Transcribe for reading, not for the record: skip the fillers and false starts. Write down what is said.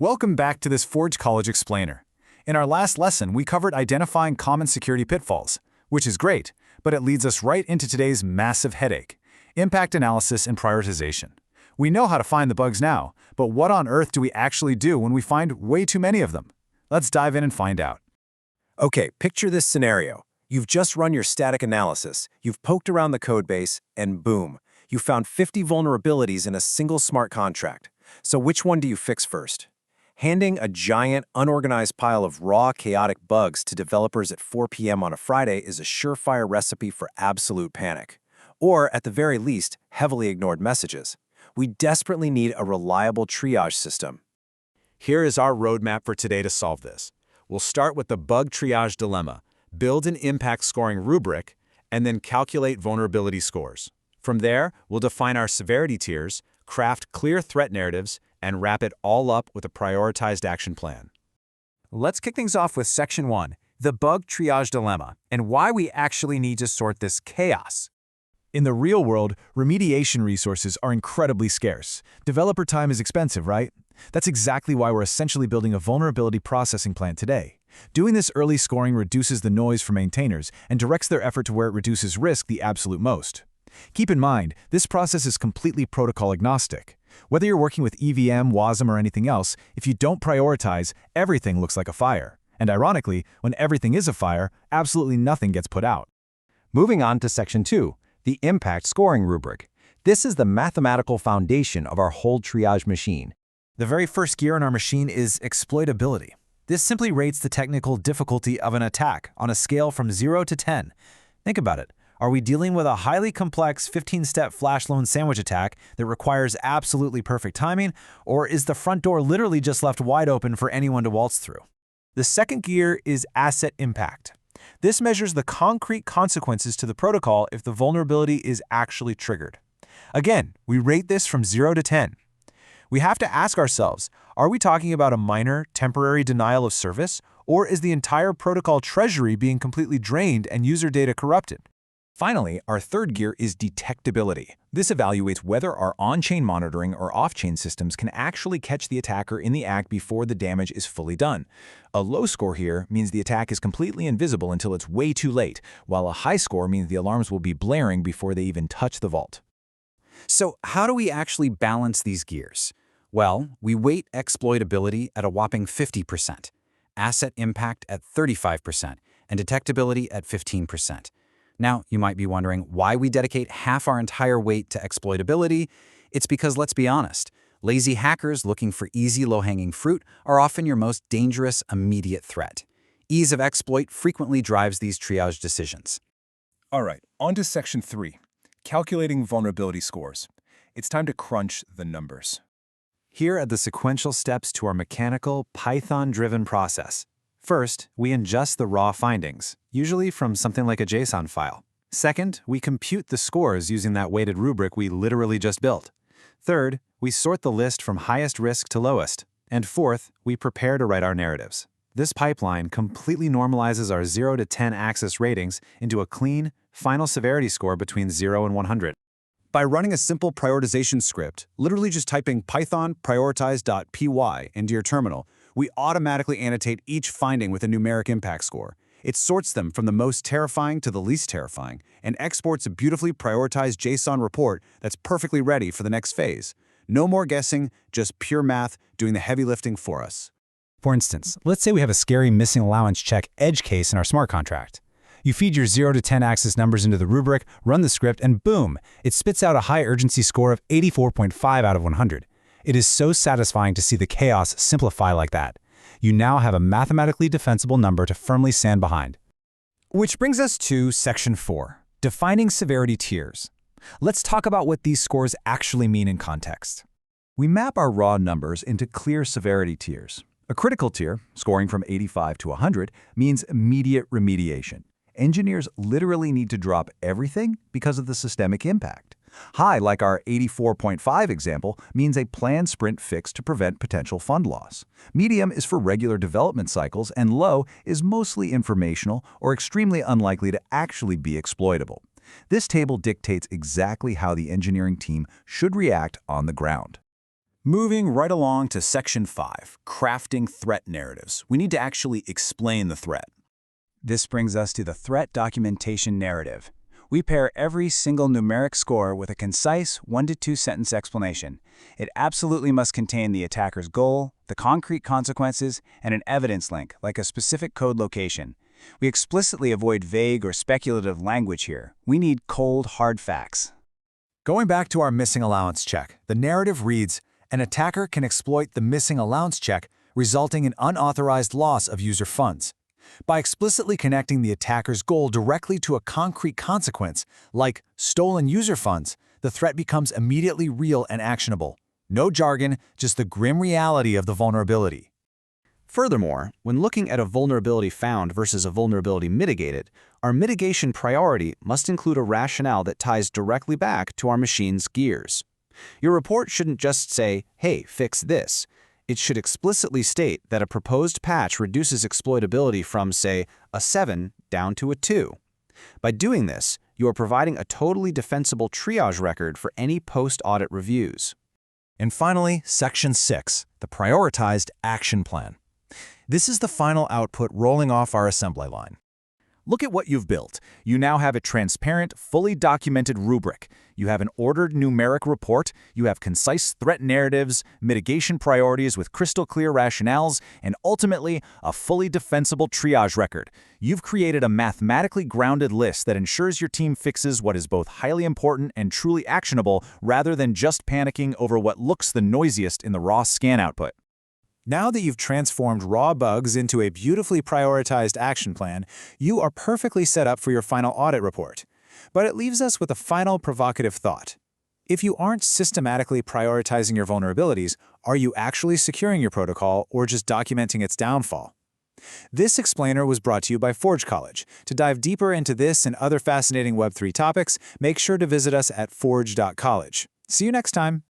Welcome back to this Forge College Explainer. In our last lesson, we covered identifying common security pitfalls, which is great, but it leads us right into today's massive headache: impact analysis and prioritization. We know how to find the bugs now, but what on earth do we actually do when we find way too many of them? Let's dive in and find out. Okay, picture this scenario. You've just run your static analysis, you've poked around the codebase, and boom, you found 50 vulnerabilities in a single smart contract. So which one do you fix first? Handing a giant, unorganized pile of raw, chaotic bugs to developers at 4 p.m. on a Friday is a surefire recipe for absolute panic. Or, at the very least, heavily ignored messages. We desperately need a reliable triage system. Here is our roadmap for today to solve this. We'll start with the bug triage dilemma, build an impact scoring rubric, and then calculate vulnerability scores. From there, we'll define our severity tiers, craft clear threat narratives, and wrap it all up with a prioritized action plan. Let's kick things off with Section 1, the bug triage dilemma, and why we actually need to sort this chaos. In the real world, remediation resources are incredibly scarce. Developer time is expensive, right? That's exactly why we're essentially building a vulnerability processing plant today. Doing this early scoring reduces the noise for maintainers and directs their effort to where it reduces risk the absolute most. Keep in mind, this process is completely protocol-agnostic. Whether you're working with EVM, WASM, or anything else, if you don't prioritize, everything looks like a fire. And ironically, when everything is a fire, absolutely nothing gets put out. Moving on to Section 2, the impact scoring rubric. This is the mathematical foundation of our whole triage machine. The very first gear in our machine is exploitability. This simply rates the technical difficulty of an attack on a scale from 0 to 10. Think about it. Are we dealing with a highly complex 15-step flash loan sandwich attack that requires absolutely perfect timing, or is the front door literally just left wide open for anyone to waltz through? The second gear is asset impact. This measures the concrete consequences to the protocol if the vulnerability is actually triggered. Again, we rate this from 0 to 10. We have to ask ourselves, are we talking about a minor, temporary denial of service, or is the entire protocol treasury being completely drained and user data corrupted? Finally, our third gear is detectability. This evaluates whether our on-chain monitoring or off-chain systems can actually catch the attacker in the act before the damage is fully done. A low score here means the attack is completely invisible until it's way too late, while a high score means the alarms will be blaring before they even touch the vault. So how do we actually balance these gears? Well, we weight exploitability at a whopping 50%, asset impact at 35%, and detectability at 15%. Now, you might be wondering why we dedicate half our entire weight to exploitability. It's because, let's be honest, lazy hackers looking for easy, low-hanging fruit are often your most dangerous, immediate threat. Ease of exploit frequently drives these triage decisions. All right, on to Section 3, calculating vulnerability scores. It's time to crunch the numbers. Here are the sequential steps to our mechanical, Python-driven process. First, we ingest the raw findings, usually from something like a JSON file. Second, we compute the scores using that weighted rubric we literally just built. Third, we sort the list from highest risk to lowest. And fourth, we prepare to write our narratives. This pipeline completely normalizes our 0 to 10 axis ratings into a clean, final severity score between 0 and 100. By running a simple prioritization script, literally just typing python prioritize.py into your terminal, we automatically annotate each finding with a numeric impact score. It sorts them from the most terrifying to the least terrifying and exports a beautifully prioritized JSON report that's perfectly ready for the next phase. No more guessing, just pure math doing the heavy lifting for us. For instance, let's say we have a scary missing allowance check edge case in our smart contract. You feed your 0 to 10 axis numbers into the rubric, run the script, and boom, it spits out a high urgency score of 84.5 out of 100. It is so satisfying to see the chaos simplify like that. You now have a mathematically defensible number to firmly stand behind. Which brings us to Section 4, defining severity tiers. Let's talk about what these scores actually mean in context. We map our raw numbers into clear severity tiers. A critical tier, scoring from 85 to 100, means immediate remediation. Engineers literally need to drop everything because of the systemic impact. High, like our 84.5 example, means a planned sprint fix to prevent potential fund loss. Medium is for regular development cycles, and low is mostly informational or extremely unlikely to actually be exploitable. This table dictates exactly how the engineering team should react on the ground. Moving right along to Section 5, crafting threat narratives. We need to actually explain the threat. This brings us to the threat documentation narrative. We pair every single numeric score with a concise 1 to 2 sentence explanation. It absolutely must contain the attacker's goal, the concrete consequences, and an evidence link, like a specific code location. We explicitly avoid vague or speculative language here. We need cold, hard facts. Going back to our missing allowance check, the narrative reads, an attacker can exploit the missing allowance check, resulting in unauthorized loss of user funds. By explicitly connecting the attacker's goal directly to a concrete consequence, like stolen user funds, the threat becomes immediately real and actionable. No jargon, just the grim reality of the vulnerability. Furthermore, when looking at a vulnerability found versus a vulnerability mitigated, our mitigation priority must include a rationale that ties directly back to our machine's gears. Your report shouldn't just say, hey, fix this. It should explicitly state that a proposed patch reduces exploitability from, say, a 7 down to a 2. By doing this, you are providing a totally defensible triage record for any post-audit reviews. And finally, Section 6, the prioritized action plan. This is the final output rolling off our assembly line. Look at what you've built. You now have a transparent, fully documented rubric. You have an ordered numeric report. You have concise threat narratives, mitigation priorities with crystal clear rationales, and ultimately, a fully defensible triage record. You've created a mathematically grounded list that ensures your team fixes what is both highly important and truly actionable rather than just panicking over what looks the noisiest in the raw scan output. Now that you've transformed raw bugs into a beautifully prioritized action plan, you are perfectly set up for your final audit report. But it leaves us with a final provocative thought. If you aren't systematically prioritizing your vulnerabilities, are you actually securing your protocol or just documenting its downfall? This explainer was brought to you by Forge College. To dive deeper into this and other fascinating Web3 topics, make sure to visit us at forge.college. See you next time.